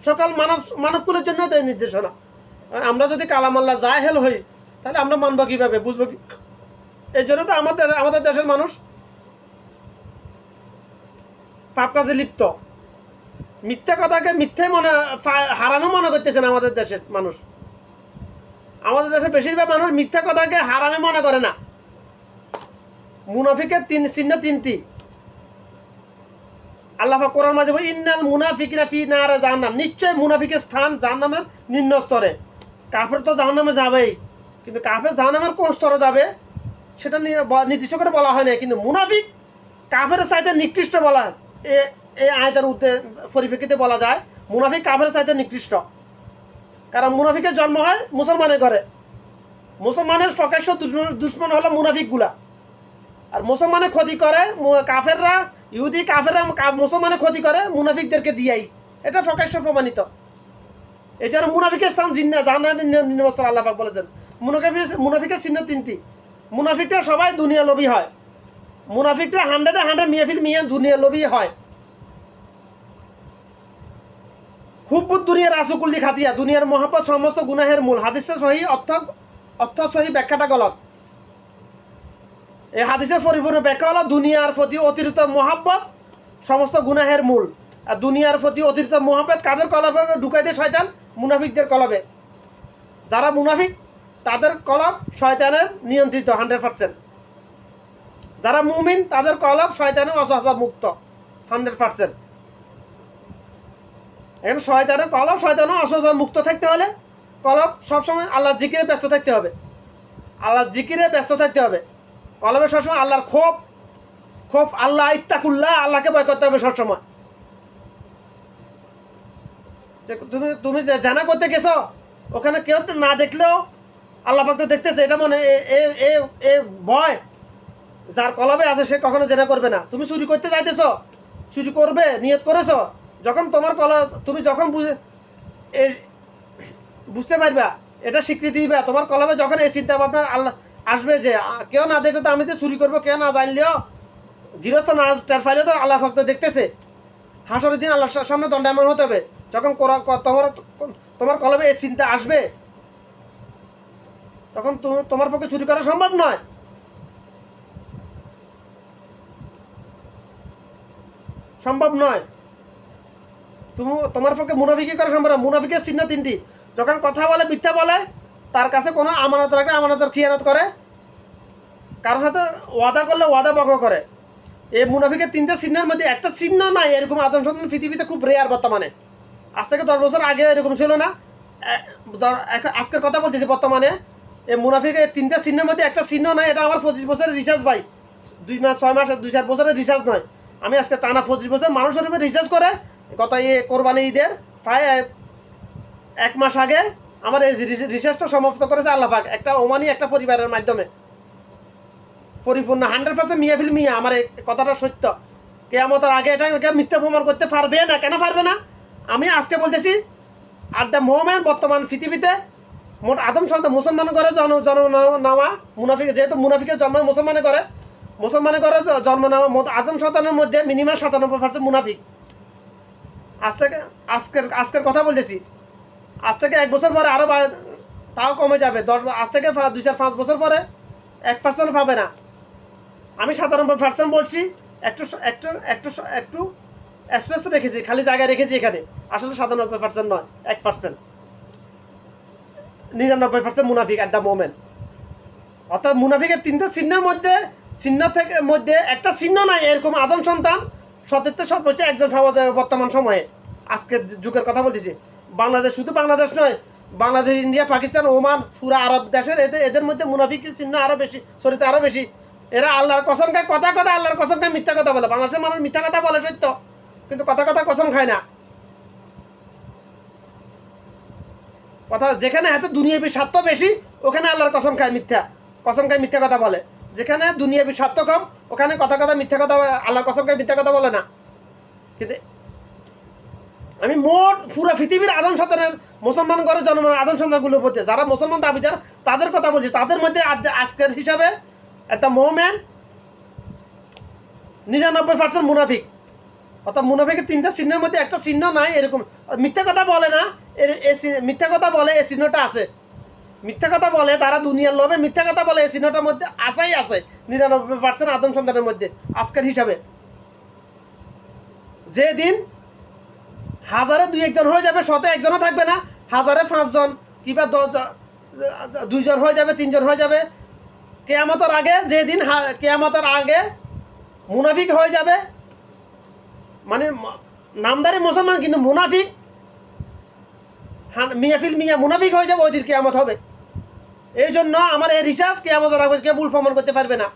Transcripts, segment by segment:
সকল মানবকুলের জন্য তো এই নির্দেশনা। আমরা যদি কালাম আল্লাহ জাহেল হই তাহলে আমরা মানবো কীভাবে, বুঝবো কি? এই জন্য তো আমাদের দেশের মানুষ পাপ কাজে লিপ্ত, মিথ্যা কথাকে মিথ্যাই হারামে মনে করতেছেন আমাদের দেশের মানুষ। আমাদের দেশের বেশিরভাগ মানুষ মিথ্যা কথাকে হারামে মনে করে না। মুনাফিকের চিহ্ন তিনটি। আল্লাহ পাক কোরআন মাঝে বলে ইন্নাল মুনাফিকিনা ফি নারে জাহান্নাম, নিশ্চয় মুনাফিকের স্থান জাহান্নামের নিম্ন স্তরে। কাফের তো জাহান্নামে যাবেই, কিন্তু কাফের জাহান্নামের কোন স্তরে যাবে সেটা নির্দিষ্ট করে বলা হয় না। কিন্তু মুনাফিক কাফের চাইতে নিকৃষ্ট বলা হয়। এই আয়াতের পরিপ্রেক্ষিতে বলা যায় মুনাফিক কাফের চাইতে নিকৃষ্ট। কারণ মুনাফিকের জন্ম হয় মুসলমানের ঘরে। মুসলমানের প্রকাশ্য দুশ্মন হলো মুনাফিকগুলা। আর মুসলমানের ক্ষতি করে কাফেররা, ইহুদি কাফেররা মুসলমানের ক্ষতি করে মুনাফিকদেরকে দিয়াই, এটা প্রকাশ্য প্রমাণিত। এই জন্য মুনাফিকের স্থান জাহান্নামের আল্লাহ পাক বলেছেন। মুনাফিকের চিহ্ন তিনটি। মুনাফিকটা সবাই দুনিয়া লোভী হয়। মুনাফিকটা 100 মিয়াফিল মিয়া দুনিয়া লোভী হয়। হুব্বুদ দুনিয়ার আসুকুল্লি খাতিয়া, দুনিয়ার মহাব্বত সমস্ত গুনাহের মূল। হাদিসের সহি অর্থ সহি ব্যাখ্যাটা গলত। এই হাদিসের পরিপূর্ণ ব্যাখ্যা হলো দুনিয়ার প্রতি অতিরিক্ত মহাব্বত সমস্ত গুনাহের মূল। আর দুনিয়ার প্রতি অতিরিক্ত মহাব্বত কাদের কলবে ঢুকাই দেয় শয়তান? মুনাফিকদের কলবে। যারা মুনাফিক তাদের কলব শয়তানের নিয়ন্ত্রিত 100%। যারা মুমিন তাদের কলব শয়তানের অসহজা মুক্ত 100%। এখন শয়তানের কলব শয়তানও অসহজা মুক্ত থাকতে হলে কলব সবসময় আল্লাহর জিকিরে ব্যস্ত থাকতে হবে। আল্লাহর জিকিরে ব্যস্ত থাকতে হবে। কলবে সবসময় আল্লাহর খোফ আল্লাহ ইত্তাকুল্লাহ, আল্লাহকে ভয় করতে হবে সবসময়। যে তুমি যে জানা করতে গেছো ওখানে কেউ না দেখলেও আল্লাহ পাক তো দেখতেছে, এটা মনে এ ভয় যার কলবে আছে সে কখনো জেনা করবে না। তুমি চুরি করতে যাইতেছ, চুরি করবে নিয়ত করেছো, যখন তোমার তুমি যখন বুঝতে পারবা, এটা স্বীকৃতি দিবা, তোমার কলবে যখন এই চিন্তা ভাবনা আল্লাহ আসবে যে কেউ না দেখলে তো আমি তো চুরি করবো, কেউ না জানলেও গৃহস্থ না টের পাইলেও তো আল্লাহ পাক তো দেখতেছে। হাসরের দিন আল্লাহর সামনে দণ্ডায়মান হতে হবে। যখন তোমার কলবে এই চিন্তা আসবে তখন তোমার পক্ষে চুরি করা সম্ভব নয়। সম্ভব নয়। তোমার পক্ষে মুনাফিকি করা সম্ভব না। মুনাফিকের চিহ্ন তিনটি। যখন কথা বলে মিথ্যা বলে, তার কাছে কোনো আমানত রাখলে আমানতের খিয়ানত করে, কারোর সাথে ওয়াদা করলে ওয়াদা ভঙ্গ করে। এই মুনাফিকের তিনটা চিহ্নের মধ্যে একটা চিহ্ন নাই এরকম আদম সন্তান পৃথিবীতে খুব রেয়ার বর্তমানে। আজ থেকে 10 বছর আগে এরকম ছিল না। আজকের কথা বলতেছি বর্তমানে এই মুনাফিকের তিনটা চিহ্নের মধ্যে একটা চিহ্ন নাই। এটা আমার 25 বছরের রিচার্জ ভাই, 2 মাস 6 মাস 2-4 বছরের রিচার্জ নয়। আমি আজকে টানা 25 বছর মানুষের উপরে রিচার্জ করে গত কোরবানি ঈদের প্রায় 1 মাস আগে আমার এই রিচার্জটা সমাপ্ত করেছে আল্লাহ পাক একটা ওমানি একটা পরিবারের মাধ্যমে। পরিপূর্ণ 100% মিয়াফিল মিয়া। আমার এই কথাটা সত্য। কিয়ামতের আগে এটা মিথ্যা প্রমাণ করতে পারবে না। কেন পারবে না? আমি আজকে বলতেছি আর দ্য মোমেন্ট বর্তমান পৃথিবীতে মোট আদম সন্তান মুসলমান করে জন্ম নেওয়া মুনাফিক, যেহেতু মুনাফিকের জন্ম মুসলমানে করে জন্ম নেওয়া আদম সন্তানের মধ্যে মিনিমাম 97% মুনাফিক। আজকের কথা বলতেছি। আজ থেকে 1 বছর পরে আরও তাও কমে যাবে। আজ থেকে 2-4-5 বছর পরে 1% পাবে না। আমি 97% বলছি, একটু স্পেস রেখেছি, খালি জায়গায় রেখেছি এখানে। আসলে 97% নয়, 1%। 99% মুনাফিক অ্যাট দ্য মোমেন্ট। অর্থাৎ মুনাফিকের তিনটা চিহ্নের মধ্যে একটা চিহ্ন নাই এরকম আদম সন্তান সর্বোচ্চ একজন পাওয়া যাবে বর্তমান সময়ে। আজকের যুগের কথা বলতেছি। বাংলাদেশ, শুধু বাংলাদেশ নয়, বাংলাদেশ, ইন্ডিয়া, পাকিস্তান, ওমান, পুরো আরব দেশের এদের মধ্যে মুনাফিকের চিহ্ন আরও বেশি, চরিত্র আরও বেশি। এরা আল্লাহর কসম খায়, কথা আল্লাহর কসম খায়, মিথ্যা কথা বলে। বাংলাদেশের মানুষ মিথ্যা কথা বলে সত্য, কিন্তু কথা কসম খায় না। কথা যেখানে হাতে দুনিয়াবি স্বার্থ বেশি ওখানে আল্লাহর কসম খায়, মিথ্যা কথা বলে। যেখানে দুনিয়াবি স্বার্থ কম ওখানে কথা মিথ্যা কথা, আল্লাহর কসম খায়, মিথ্যা কথা বলে না। কিন্তু আমি মোট পুরো পৃথিবীর আদম সন্তানের মুসলমান ঘরে জন্ম আদম সন্তানগুলোর মধ্যে যারা মুসলমান দাবিদার তাদের কথা বলছি। তাদের মধ্যে আজকের হিসাবে একটা মোমেন 99% মুনাফিক। অর্থাৎ মুনাফিকের 3টা চিহ্নের মধ্যে একটা চিহ্ন নাই এরকম। মিথ্যা কথা বলে না, মিথ্যা কথা বলে এই চিহ্নটা আছে। মিথ্যা কথা বলে তারা দুনিয়ার লোভে মিথ্যা কথা বলে, এই চিহ্নটার মধ্যে আছেই আছে 99% আদম সন্তানের মধ্যে। আজকের হিসাবে যেদিন হাজারে 2-1 জন হয়ে যাবে, 100-তে 1 জনও থাকবে না, হাজারে 5 জন কিংবা 2 জন হয়ে যাবে, 3 জন হয়ে যাবে। কেয়ামতের আগে যেদিন কেয়ামতের আগে মুনাফিক হয়ে যাবে, মানে নামদারি মুসলমান কিন্তু মুনাফিক, মিয়াফিল মিয়া মুনাফিক হয়ে যাবে, ওই দিন কেয়ামত হবে। এই জন্য আমার এই রিসার্চ কেয়ামতের আগে কেউ ভুল প্রমাণ করতে পারবে না।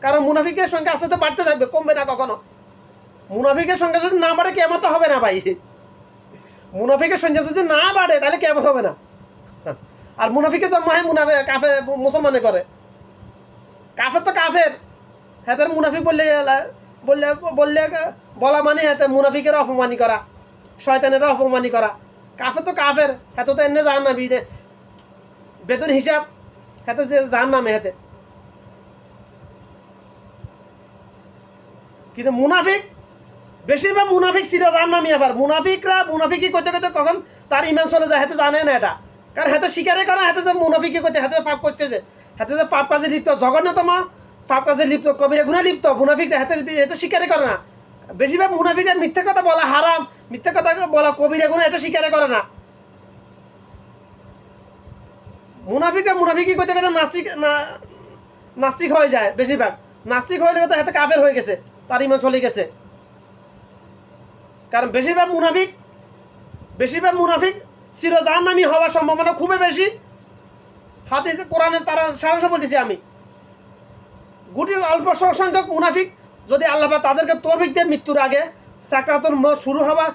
কারণ মুনাফিকের সংখ্যা আস্তে আস্তে বাড়তে থাকবে, কমবে না কখনো। মুনাফিকের সংখ্যা যদি না বাড়ে কেয়ামত হবে না ভাই। মুনাফিকের সংখ্যা যদি না বাড়ে তাহলে কেয়ামত হবে না। আর মুনাফিকের জন্ম হয় কাফের মুসলমানে করে। কাফের তো কাফের, হ্যাঁ মুনাফিক বললে বললে বললে বলা মানে হ্যাঁ মুনাফিকের অপমানি করা, শয়তানের অপমানি করা। কাফের তো কাফের, হ্যাঁ তো এনে যান না বিদে বেতন হিসাব, হ্যাঁ যে যান নামে হাতে। কিন্তু মুনাফিক, বেশিরভাগ মুনাফিক ছিল যার নামই। আবার মুনাফিকরা মুনাফিকি করতে করতে কখন তার ইমান চলে যায় হাতে জানে না এটা। কারণ হাতে স্বীকারে করা, হাতে যে মুনাফিকি করতে, হাতে পাপ করতেছে, হাতে যে পাপ কাজে লিপ্ত, জঘন্যতম পাপ কাজে লিপ্ত, কবিরা গুণে লিপ্ত মুনাফিকরা হাতে এটা স্বীকারে করে না। বেশিরভাগ মুনাফিকরা মিথ্যা কথা বলা হারাম, মিথ্যা কথা বলা কবিরা গুণে এটা স্বীকারে করে না। মুনাফিকরা মুনাফিকি করতে করতে নাস্তিক হয়ে যায়। বেশিরভাগ নাস্তিক হয়ে গেলে হাতে কাফের হয়ে গেছে, তার ইমান চলে গেছে। কারণ বেশিরভাগ মুনাফিক চির জাহান্নামী হওয়ার সম্ভাবনা খুবই বেশি। হাদিস কোরআনের তারা সারাংশ বলতেছি আমি। গুটির অল্প সংখ্যক মুনাফিক যদি আল্লাহ তাদেরকে তৌফিক দেয়, মৃত্যুর আগে সাকরাতুল মউত শুরু হওয়া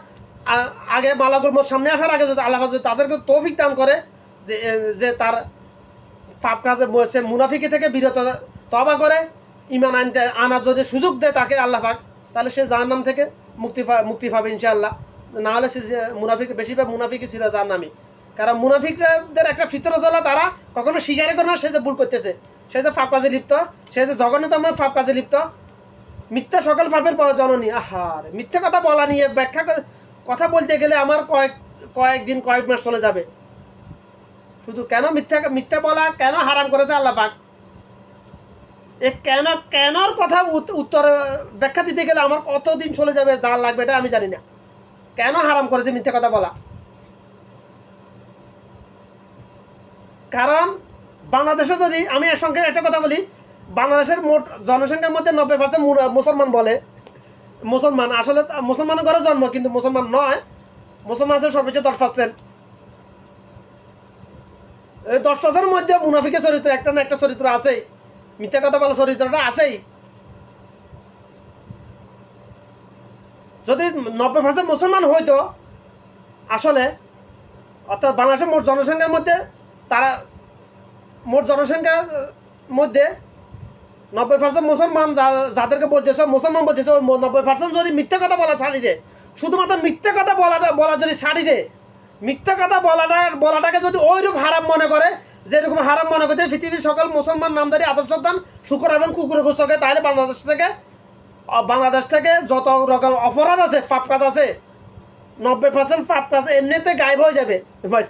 আগে, মালাকুল মউত সামনে আসার আগে যদি আল্লাহ যদি তাদেরকে তৌফিক দান করে যে তার পাপ কাজে সে মুনাফিকি থেকে বিরত তওবা করে ঈমান আনার যদি সুযোগ দেয় তাকে আল্লাহ পাক, তাহলে সে জাহান্নাম থেকে মুক্তি পাবে ইনশাআল্লাহ। না হলে সে মুনাফিক, বেশিরভাগ মুনাফিকই ছিল জাহান্নামী। কারণ মুনাফিকদের একটা ফিতরত হলো তারা কখনো স্বীকার করে না সে যে ভুল করতেছে, সে যে পাপ কাজে লিপ্ত, সে যে জঘন্যতম পাপ কাজে লিপ্ত। মিথ্যা সকল পাপের জননী। আহার মিথ্যা কথা বলা নিয়ে কথা বলতে গেলে আমার কয়েক মাস চলে যাবে। শুধু কেন মিথ্যা বলা কেন হারাম করেছে আল্লাহ পাক, এ কেনর কথা উত্তর ব্যাখ্যা দিতে গেলে আমার কতদিন চলে যাবে, যা লাগবে এটা আমি জানি না। কেন হারাম করেছে মিথ্যা কথা বলা? কারণ বাংলাদেশে যদি আমি এর সঙ্গে একটা কথা বলি, বাংলাদেশের মোট জনসংখ্যার মধ্যে 90% মুসলমান বলে। মুসলমান আসলে মুসলমানের ঘরে জন্ম, কিন্তু মুসলমান নয়। মুসলমান আছে সর্বোচ্চ 10%। এই 10%-এর মধ্যে মুনাফিকের চরিত্র একটা না একটা চরিত্র আছেই, মিথ্যা কথা বলা চরিত্রটা আছেই। যদি 90% মুসলমান হইতো আসলে, অর্থাৎ বাংলাদেশের মোট জনসংখ্যার মধ্যে তারা মোট জনসংখ্যার মধ্যে 90% মুসলমান যাদেরকে বলতেছ মুসলমান বলতেছ, 90% যদি মিথ্যা কথা বলা ছাড়ি দেয়, শুধুমাত্র মিথ্যা কথা বলা যদি ছাড়ি দেয়, মিথ্যা কথা বলাটাকে যদি ওইরূপ হারাম মনে করে, যেরকম হারাম মনে করতে পৃথিবীর সকল মুসলমান নামধারী আদম সন্তান শুকর এবং কুকুরের গোশত খায়, তাহলে বাংলাদেশ থেকে যত রকম অপরাধ আছে, পাপ কাজ আছে, 90% পাপ কাজ এমনিতে গায়েব হয়ে যাবে ভাই,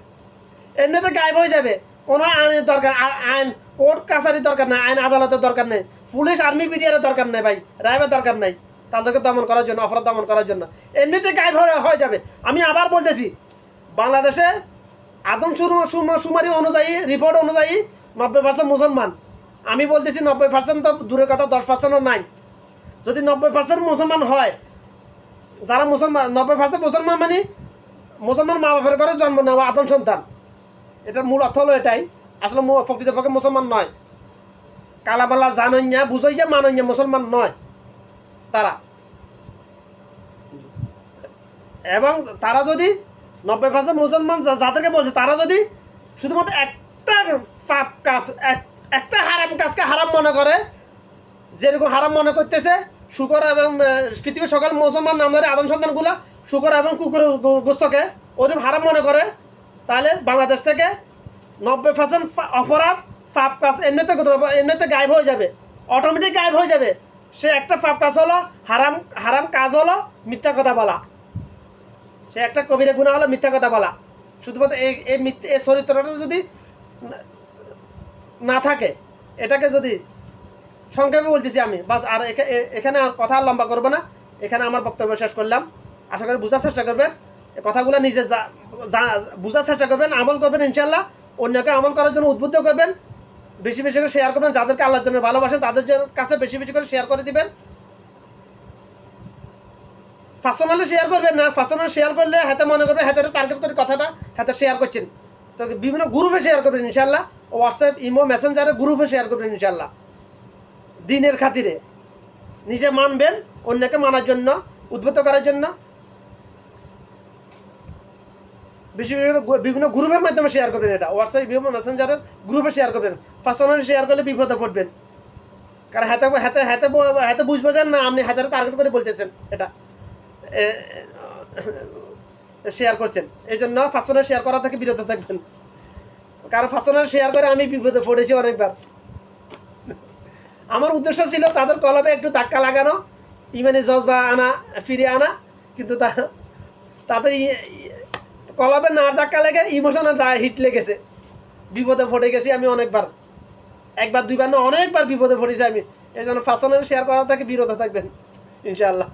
এমনিতে গায়েব হয়ে যাবে। কোনো আইনের দরকার, আইন কোর্ট কাছারির দরকার নেই, আইন আদালতের দরকার নেই, পুলিশ আর্মি বিডিআরের দরকার নেই ভাই, রাইবের দরকার নেই তাদেরকে দমন করার জন্য, অপরাধ দমন করার জন্য। এমনিতে গায়েব হয়ে যাবে। আমি আবার বলতেছি, বাংলাদেশে আদম সুমারি অনুযায়ী, রিপোর্ট অনুযায়ী 90% মুসলমান। আমি বলতেছি 90% তো দূরের কথা, 10%ও নাই। যদি 90% মুসলমান হয়, যারা মুসলমান 90% মুসলমান মানে মুসলমান মা বাপের ঘরে জন্ম নেওয়া আদম সন্তান, এটার মূল অর্থ হলো এটাই। আসলে প্রকৃতপক্ষে মুসলমান নয়, কালামালা জানইয়া বুঝইয়া মানইয়া মুসলমান নয় তারা। এবং তারা যদি 90% মুসলমান যাদেরকে বলছে, তারা যদি শুধুমাত্র একটা হারাম কাজকে হারাম মনে করে, যেরকম হারাম মনে করতেছে শুকর এবং পৃথিবীর সকল মুসলমান নামধারী আদম সন্তানগুলো শুকর এবং কুকুরের গোস্তকে ওরকম হারাম মনে করে, তাহলে বাংলাদেশ থেকে 90% অপরাধ পাপ কাজ এমনিতে গায়েব হয়ে যাবে, অটোমেটিক গায়েব হয়ে যাবে। সে একটা পাপ কাজ হলো হারাম হারাম কাজ হলো মিথ্যা কথা বলা। সে একটা কবিরা গুনাহ হলো মিথ্যা কথা বলা। শুধুমাত্র এই চরিত্রটা যদি না থাকে, এটাকে যদি সংক্ষেপে বলতেছি আমি, বাস। আর এখানে আর কথা লম্বা করবো না, এখানে আমার বক্তব্য শেষ করলাম। আশা করি বোঝার চেষ্টা করবেন, কথাগুলো নিজে বোঝার চেষ্টা করবেন, আমল করবেন ইনশাল্লাহ। অন্যকে আমল করার জন্য উদ্বুদ্ধ করবেন, বেশি বেশি করে শেয়ার করবেন। যাদেরকে আল্লাহর জন্য ভালোবাসেন তাদের কাছে বেশি বেশি করে শেয়ার করে দিবেন। পার্সোনালি শেয়ার করবেন না, পার্সোনালি শেয়ার করলে হাতে মনে করবে হাতে টার্গেট করে কথাটা হাতে শেয়ার করছেন। তো বিভিন্ন গ্রুপে শেয়ার করবেন ইনশাল্লাহ, হোয়াটসঅ্যাপ, ইমো, মেসেঞ্জারে গ্রুপে শেয়ার করবেন ইনশাল্লাহ। দিনের খাতিরে নিজে মানবেন, অন্যকে মানার জন্য, উদ্বুদ্ধ করার জন্য বেশি বিভিন্ন গ্রুপের মাধ্যমে শেয়ার করবেন। এটা হোয়াটসঅ্যাপ, ইমো, মেসেঞ্জারের গ্রুপে শেয়ার করবেন। পার্সোনালি শেয়ার করলে বিপদে পড়বেন, কারণ হাতে হাতে হাতে হাতে বুঝবো যে না আপনি হাতে টার্গেট করে বলতেছেন, এটা শেয়ার করছেন। এই জন্য পার্সোনাল শেয়ার করা থেকে বিরত থাকবেন, কারণ পার্সোনাল শেয়ার করে আমি বিপদে পড়েছি অনেকবার। আমার উদ্দেশ্য ছিল তাদের কলবে একটু ধাক্কা লাগানো, ইমানি জজবা আনা, ফিরে আনা, কিন্তু তাদের কলবে না ধাক্কা লেগে ইমোশনাল হিট লেগেছে, বিপদে পড়ে গেছি আমি অনেকবার। একবার দুইবার না, অনেকবার বিপদে পড়েছি আমি। এই জন্য পার্সোনাল শেয়ার করা থেকে বিরত থাকবেন ইনশাআল্লাহ।